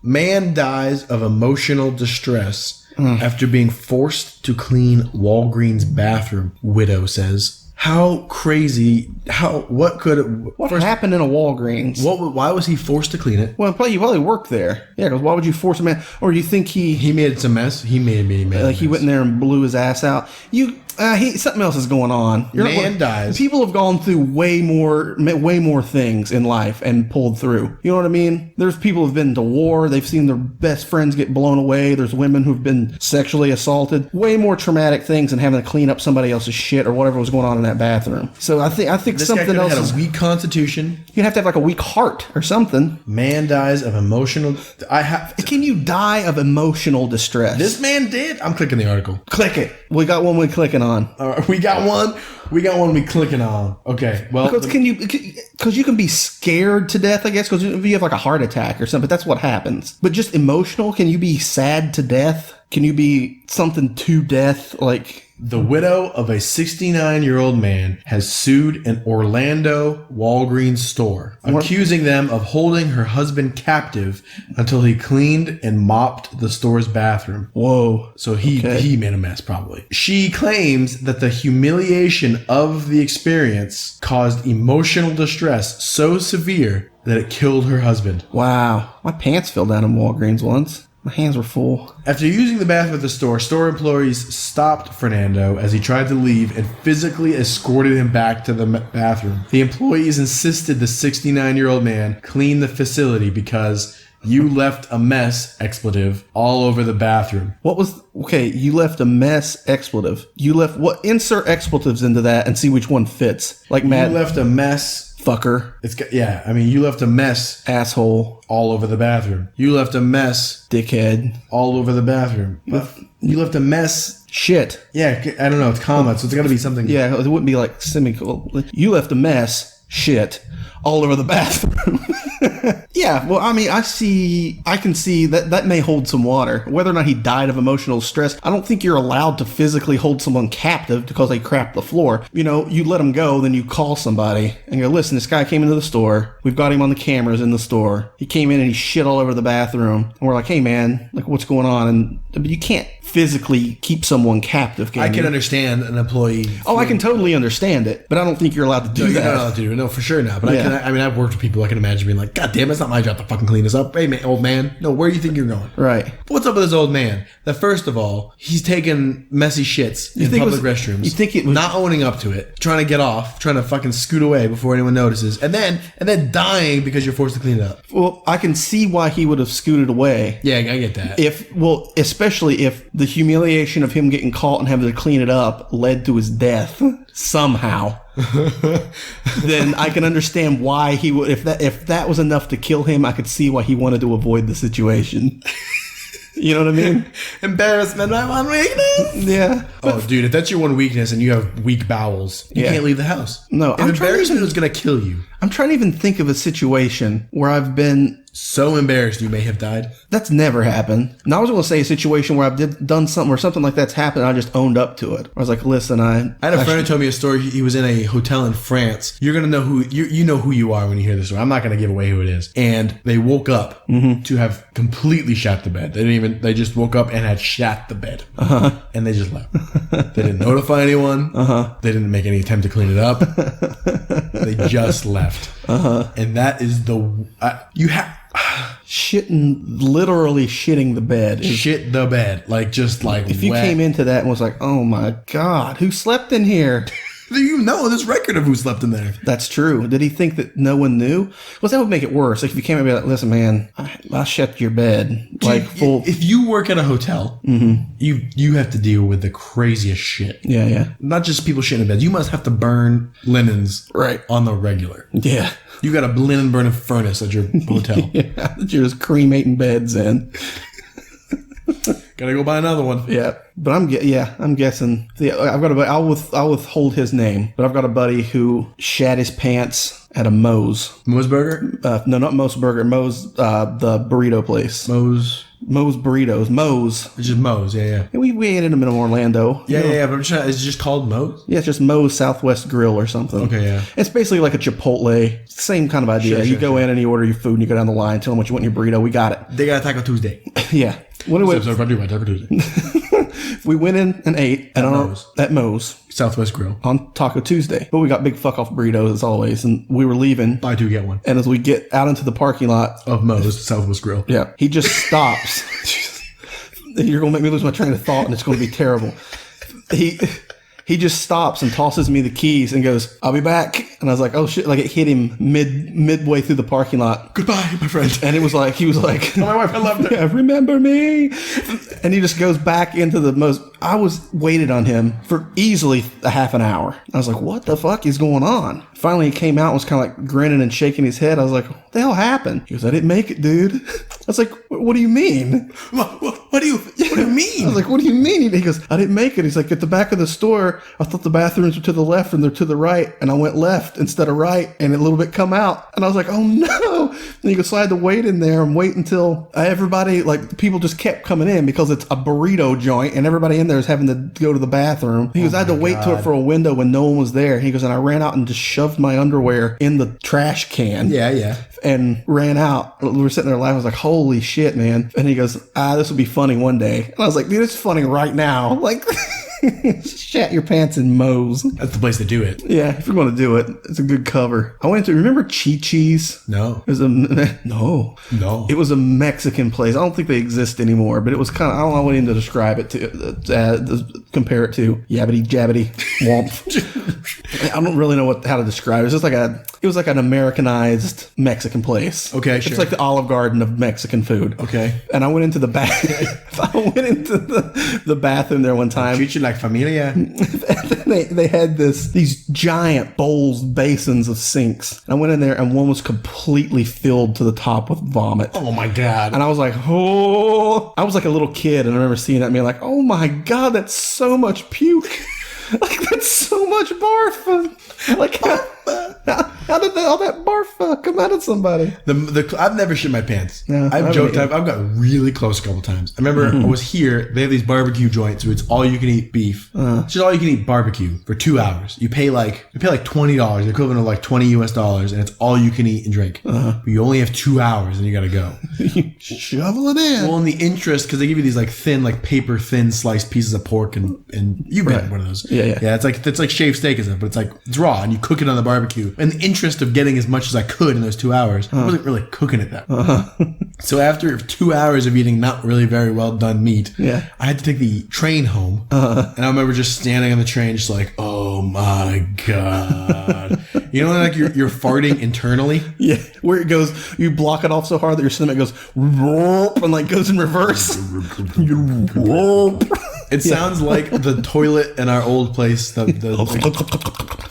Speaker 3: Man dies of emotional distress after being forced to clean Walgreens bathroom, widow says. How crazy, what
Speaker 2: happened in a Walgreens?
Speaker 3: Why was he forced to clean it?
Speaker 2: Well, he probably worked there. Yeah, because why would you force a man? Or do you think
Speaker 3: He made some mess? He made
Speaker 2: he went in there and blew his ass out? Something else is going on.
Speaker 3: Man dies.
Speaker 2: People have gone through way more things in life and pulled through. You know what I mean? There's people who've been to war. They've seen their best friends get blown away. There's women who've been sexually assaulted. Way more traumatic things than having to clean up somebody else's shit or whatever was going on in that bathroom. So I think
Speaker 3: This
Speaker 2: something
Speaker 3: guy
Speaker 2: else
Speaker 3: had
Speaker 2: is.
Speaker 3: a weak constitution.
Speaker 2: You'd have to have like a weak heart or something.
Speaker 3: Man dies of emotional.
Speaker 2: Can you die of emotional distress?
Speaker 3: This man did. I'm clicking the article.
Speaker 2: Click it. We got one we're clicking on.
Speaker 3: All right, we got one. We got one. We clicking on. Okay. Well,
Speaker 2: Because you can be scared to death, I guess, because if you have like a heart attack or something, that's what happens. But just emotional, can you be sad to death? Can you be something to death? Like,
Speaker 3: the widow of a 69-year-old man has sued an Orlando Walgreens store, accusing them of holding her husband captive until he cleaned and mopped the store's bathroom.
Speaker 2: whoa.
Speaker 3: So he made a mess, probably. She claims that the humiliation of the experience caused emotional distress so severe that it killed her husband.
Speaker 2: Wow. My pants fell down in Walgreens once. My hands were full.
Speaker 3: After using the bathroom at the store employees stopped Fernando as he tried to leave and physically escorted him back to the bathroom. The employees insisted the 69-year-old man clean the facility because you left a mess, expletive, all over the bathroom.
Speaker 2: You left a mess, expletive. You left what? Insert expletives into that and see which one fits. Like Matt.
Speaker 3: You left a mess.
Speaker 2: Fucker.
Speaker 3: You left a mess.
Speaker 2: Asshole.
Speaker 3: All over the bathroom. You left a mess.
Speaker 2: Dickhead.
Speaker 3: All over the bathroom. You left a mess.
Speaker 2: Shit.
Speaker 3: Yeah, I don't know. It's comma, so it's got to be something.
Speaker 2: Yeah, it wouldn't be like semicolon. You left a mess. Shit. All over the bathroom. Yeah, well, I mean, I can see that may hold some water. Whether or not he died of emotional stress, I don't think you're allowed to physically hold someone captive because they crapped the floor. You let him go, then you call somebody and go, listen, this guy came into the store. We've got him on the cameras in the store. He came in and he shit all over the bathroom. And we're like, hey, man, like, what's going on? But you can't physically keep someone captive, can
Speaker 3: I
Speaker 2: you?
Speaker 3: can understand an employee.
Speaker 2: Oh, I can totally understand it, but I don't think you're allowed to do that.
Speaker 3: You're not allowed to do it. No, for sure not. But
Speaker 2: Yeah.
Speaker 3: I've worked with people. I can imagine being like, God damn, it's not my job to fucking clean this up. Hey, man, old man. No, where do you think you're going?
Speaker 2: Right.
Speaker 3: What's up with this old man? That first of all, he's taking messy shits in
Speaker 2: think it
Speaker 3: public
Speaker 2: was-
Speaker 3: restrooms.
Speaker 2: you think it was-
Speaker 3: not owning up to it, trying to get off, trying to fucking scoot away before anyone notices, and then dying because you're forced to clean it up.
Speaker 2: Well, I can see why he would have scooted away.
Speaker 3: Yeah, I get that.
Speaker 2: Especially if the humiliation of him getting caught and having to clean it up led to his death somehow. Then I can understand why he would. If that was enough to kill him, I could see why he wanted to avoid the situation. You know what I mean?
Speaker 3: Embarrassment, my one weakness.
Speaker 2: Yeah.
Speaker 3: Oh, dude, if that's your one weakness and you have weak bowels, you
Speaker 2: Yeah.
Speaker 3: can't leave the house.
Speaker 2: No,
Speaker 3: if
Speaker 2: I'm trying to
Speaker 3: embarrassment
Speaker 2: even-
Speaker 3: was going to kill you.
Speaker 2: I'm trying to even think of a situation where I've been.
Speaker 3: So embarrassed you may have died.
Speaker 2: That's never happened. Now I was going to say a situation where I've done something or something like that's happened and I just owned up to it. I was like, listen, I
Speaker 3: had a friend who told me a story. He was in a hotel in France. You're gonna know who you know who you are when you hear this story. I'm not gonna give away who it is. And they woke up to have completely shat the bed. They just woke up and had shat the bed. And they just left. They didn't notify anyone. They didn't make any attempt to clean it up. They just left. And that is
Speaker 2: literally shitting the bed.
Speaker 3: Shit the bed. Like, just like
Speaker 2: If you came into that and was like, oh my God, who slept in here?
Speaker 3: You know this record of who slept in there.
Speaker 2: That's true. Did he think that no one knew? Well, that would make it worse. Like if you came and be like, listen, man, I shut your bed. Like full.
Speaker 3: If you work at a hotel, you have to deal with the craziest shit.
Speaker 2: Yeah.
Speaker 3: Not just people shitting in beds. You must have to burn linens on the regular.
Speaker 2: Yeah.
Speaker 3: You got a linen burning furnace at your hotel.
Speaker 2: Yeah. That you're just cremating beds in.
Speaker 3: Gotta go buy another one.
Speaker 2: Yeah, but I'm guessing. I've got a buddy. I'll withhold his name, but I've got a buddy who shat his pants at a Moe's.
Speaker 3: Moe's Burger?
Speaker 2: No, not Moe's Burger. Moe's, the burrito place. Moe's Burritos. Moe's.
Speaker 3: It's just Moe's. Yeah.
Speaker 2: We ate in them in Orlando.
Speaker 3: Yeah. But I'm trying. Is it just called Moe's?
Speaker 2: Yeah, it's just Moe's Southwest Grill or something.
Speaker 3: Okay, yeah.
Speaker 2: It's basically like a Chipotle. Same kind of idea. You go in and you order your food and you go down the line, tell them what you want in your burrito. We got it.
Speaker 3: They got a Taco Tuesday.
Speaker 2: Yeah. What do we?
Speaker 3: So if I do my Taco Tuesday.
Speaker 2: We went in and ate at Moe's
Speaker 3: Southwest Grill
Speaker 2: on Taco Tuesday, but we got big fuck off burritos as always, and we were leaving.
Speaker 3: Buy two get one.
Speaker 2: And as we get out into the parking lot
Speaker 3: of Moe's Southwest Grill,
Speaker 2: yeah, he just stops. You're gonna make me lose my train of thought, and it's gonna be terrible. He just stops and tosses me the keys and goes, "I'll be back." And I was like, "Oh shit!" Like it hit him midway through the parking lot.
Speaker 3: Goodbye, my friend.
Speaker 2: And he was like,
Speaker 3: "Oh, my wife, I loved it."
Speaker 2: Yeah, remember me? And he just goes back into the most. I waited on him for easily a half an hour. I was like, "What the fuck is going on?" Finally, he came out and was kind of like grinning and shaking his head. I was like, "What the hell happened?" He goes, "I didn't make it, dude." I was like, "What do you mean?"
Speaker 3: What do you mean?
Speaker 2: I was like, "What do you mean?" He goes, "I didn't make it." He's like, "At the back of the store, I thought the bathrooms were to the left and they're to the right, and I went left instead of right, and a little bit come out." And I was like, "Oh no!" And he goes, "So I had to wait in there and wait until everybody, like people, just kept coming in because it's a burrito joint, and everybody in there is having to go to the bathroom." He goes, "I had to wait till it for a window when no one was there." He goes, "And I ran out and just shoved my underwear in the trash can."
Speaker 3: Yeah.
Speaker 2: And ran out. We were sitting there laughing. I was like, "Holy shit, man!" And he goes, "This will be funny one day." And I was like, "Dude, it's funny right now." Like. Shat your pants in Moe's.
Speaker 3: That's the place to do it.
Speaker 2: Yeah, if you're going to do it, it's a good cover. I went to, remember Chi-Chi's?
Speaker 3: No.
Speaker 2: It was no. It was a Mexican place. I don't think they exist anymore, but it was kind of, I don't know what to describe it to, compare it to. Yabbity jabbity womp. I don't really know how to describe it. It's just like it was like an Americanized Mexican place.
Speaker 3: Okay, sure.
Speaker 2: It's like the Olive Garden of Mexican food.
Speaker 3: Okay.
Speaker 2: And I went into the the bathroom there one time.
Speaker 3: Treat you like familia.
Speaker 2: They had these giant bowls, basins of sinks. And I went in there and one was completely filled to the top with vomit.
Speaker 3: Oh my God.
Speaker 2: And I was like, oh, I was like a little kid and I remember seeing that and being like, oh my God, that's so much puke. Like that's so much barf. Like how did all that barf come out of somebody?
Speaker 3: I've never shit my pants.
Speaker 2: No,
Speaker 3: I've joked. I've got really close a couple times. I remember I was here. They have these barbecue joints where it's all you can eat beef. It's just all you can eat barbecue for 2 hours. You pay like $20, the equivalent of like $20 US, and it's all you can eat and drink. But you only have 2 hours and you got to go.
Speaker 2: Shovel it in.
Speaker 3: Well, in the interest, because they give you these like thin, like paper thin sliced pieces of pork, and you've been one of those.
Speaker 2: Yeah.
Speaker 3: It's like shaved steak, isn't it? But it's raw, and you cook it on the barbecue. In the interest of getting as much as I could in those 2 hours, I wasn't really cooking it that way. So after 2 hours of eating not really very well done meat, I had to take the train home, and I remember just standing on the train, just like, oh my God. You know, like you're farting internally.
Speaker 2: Yeah, where it goes, you block it off so hard that your stomach goes and like goes in reverse.
Speaker 3: It sounds like the toilet in our old place.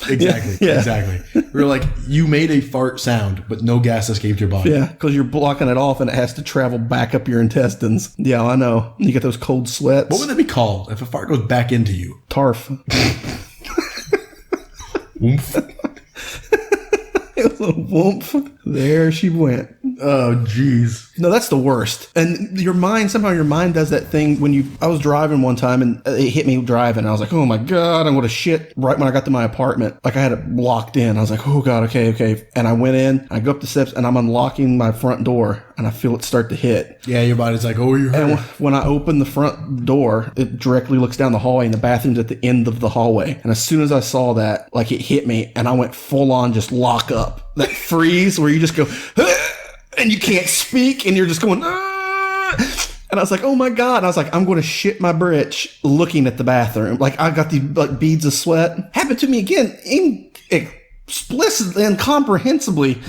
Speaker 3: Exactly. We were like, you made a fart sound, but no gas escaped your body.
Speaker 2: Yeah, because you're blocking it off and it has to travel back up your intestines. Yeah, I know. You get those cold sweats.
Speaker 3: What would that be called if a fart goes back into you?
Speaker 2: Tarf.
Speaker 3: Oomph.
Speaker 2: It was a whoomp. There she went.
Speaker 3: Oh, jeez.
Speaker 2: No, that's the worst. And somehow your mind does that thing I was driving one time and it hit me driving. I was like, oh my God, I'm going to shit right when I got to my apartment. Like I had it locked in. I was like, oh God, okay. And I went in, I go up the steps and I'm unlocking my front door and I feel it start to hit.
Speaker 3: Yeah, your body's like, oh, you're hurt.
Speaker 2: And when I open the front door, it directly looks down the hallway and the bathroom's at the end of the hallway. And as soon as I saw that, like it hit me and I went full on just lock up. That freeze where you just go, and you can't speak, and you're just going, and I was like, oh my God. And I was like, I'm going to shit my britch looking at the bathroom. Like, I got these like beads of sweat. Happened to me again, explicitly, incomprehensibly,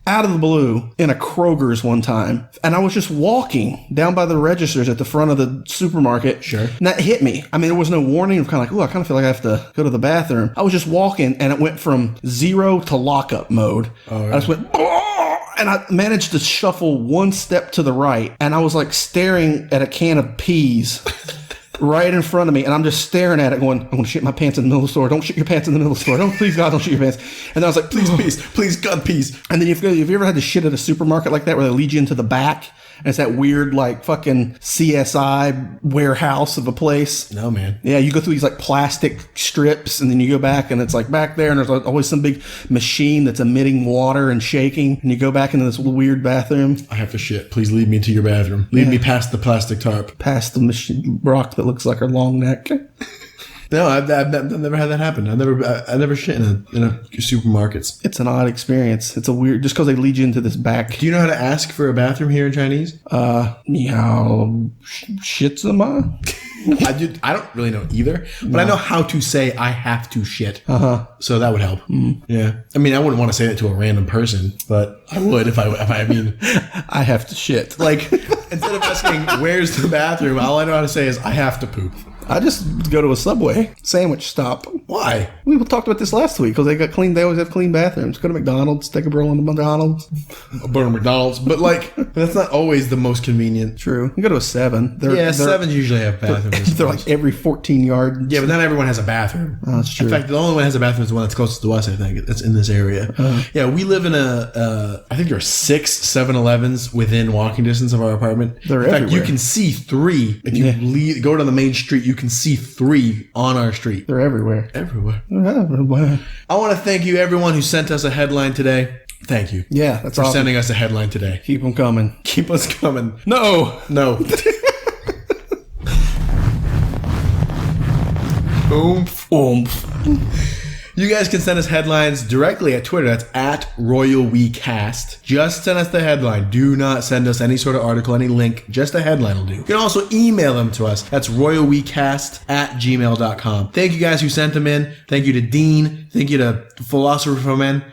Speaker 2: out of the blue in a Kroger's one time. And I was just walking down by the registers at the front of the supermarket.
Speaker 3: Sure.
Speaker 2: And that hit me. I mean, there was no warning. I'm kind of like, I kind of feel like I have to go to the bathroom. I was just walking and it went from 0 to lockup mode. Oh, right. I just went, and I managed to shuffle one step to the right. And I was like staring at a can of peas right in front of me, and I'm just staring at it going, I'm going to shit my pants in the middle of the store. Don't shit your pants in the middle of the store. Don't, please God, don't shit your pants. And then I was like, please God, peas. And then have you ever had to shit at a supermarket like that where they lead you into the back? And it's that weird, like, fucking CSI warehouse of a place.
Speaker 3: No, man.
Speaker 2: Yeah, you go through these, like, plastic strips, and then you go back, and it's, like, back there, and there's always some big machine that's emitting water and shaking, and you go back into this weird bathroom.
Speaker 3: I have to shit. Please lead me to your bathroom. Lead me past the plastic tarp.
Speaker 2: Past the machine rock that looks like a long neck.
Speaker 3: No, I've never had that happen. I never shit in a supermarkets.
Speaker 2: It's an odd experience. It's a weird, just because they lead you into this back.
Speaker 3: Do you know how to ask for a bathroom here in Chinese?
Speaker 2: Ni hao shitsuma?
Speaker 3: I don't really know either, but I know how to say I have to shit. So that would help. Yeah. I mean, I wouldn't want to say that to a random person, but I would if I mean,
Speaker 2: I have to shit.
Speaker 3: Like, instead of asking where's the bathroom, all I know how to say is I have to poop.
Speaker 2: I just go to a Subway sandwich stop.
Speaker 3: Why?
Speaker 2: We talked about this last week because they got clean. They always have clean bathrooms. Go to McDonald's, take a burl in the McDonald's.
Speaker 3: But like that's not always the most convenient.
Speaker 2: True. You go to a 7.
Speaker 3: Sevens usually have bathrooms.
Speaker 2: They're like every 14 yards.
Speaker 3: Yeah, but not everyone has a bathroom.
Speaker 2: Oh, that's true.
Speaker 3: In fact, the only one that has a bathroom is the one that's closest to us. I think that's in this area. Yeah, we live in I think there are 6 7-Elevens within walking distance of our apartment.
Speaker 2: They're
Speaker 3: in fact,
Speaker 2: everywhere.
Speaker 3: you can see 3 if you go to the main street. You can see 3 on our street.
Speaker 2: They're everywhere.
Speaker 3: Everywhere.
Speaker 2: Everywhere.
Speaker 3: I want to thank you, everyone who sent us a headline today. Thank you.
Speaker 2: Yeah, that's
Speaker 3: for
Speaker 2: awesome.
Speaker 3: Sending us a headline today.
Speaker 2: Keep them coming.
Speaker 3: Keep us coming.
Speaker 2: No.
Speaker 3: Oomph. You guys can send us headlines directly at Twitter. That's at RoyalWeCast. Just send us the headline. Do not send us any sort of article, any link. Just a headline will do. You can also email them to us. That's RoyalWeCast@gmail.com. Thank you guys who sent them in. Thank you to Dean. Thank you to Philosopher of Men.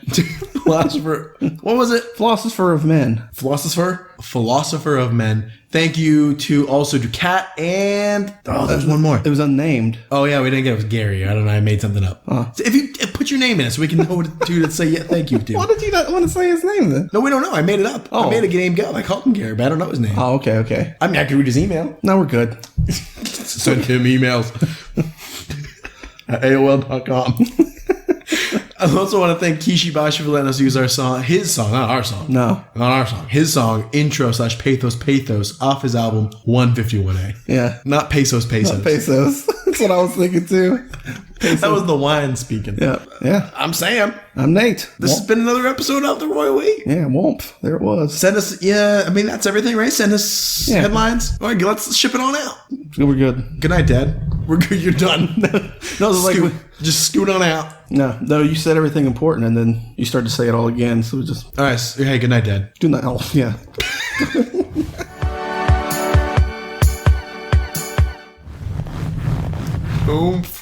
Speaker 3: Philosopher. What was it?
Speaker 2: Philosopher of Men.
Speaker 3: Philosopher of Men. Thank you to Kat and there's one more.
Speaker 2: It was unnamed.
Speaker 3: Oh yeah, we didn't get it. It was Gary. I don't know. I made something up. So if you put your name in it, so we can know what to say. Thank you to.
Speaker 2: Why did you not want to say his name then?
Speaker 3: No, we don't know. I made it up. I made a name up. I called him Gary, but I don't know his name.
Speaker 2: Oh, okay.
Speaker 3: I mean, I can read his email.
Speaker 2: No, we're good.
Speaker 3: Send him emails at AOL.com. I also want to thank Kishi Bashi for letting us use his song, not our song.
Speaker 2: No.
Speaker 3: Not our song. His song, intro/pathos off his album 151A.
Speaker 2: Yeah.
Speaker 3: Not pesos.
Speaker 2: Not pesos. That's what I was thinking too. Pesos.
Speaker 3: That was the wine speaking.
Speaker 2: Yeah.
Speaker 3: I'm Sam.
Speaker 2: I'm Nate.
Speaker 3: This has been another episode of The Royal We.
Speaker 2: Yeah, Oomph. There it was.
Speaker 3: Send us, that's everything, right? Send us headlines. All right, let's ship it on out.
Speaker 2: We're good.
Speaker 3: Good night, Dad. We're good. You're done. Just scoot on out.
Speaker 2: No, you said everything important, and then you started to say it all again, so we just...
Speaker 3: All right, hey, good night, Dad.
Speaker 2: Good night. Oh, yeah.
Speaker 3: Oomph.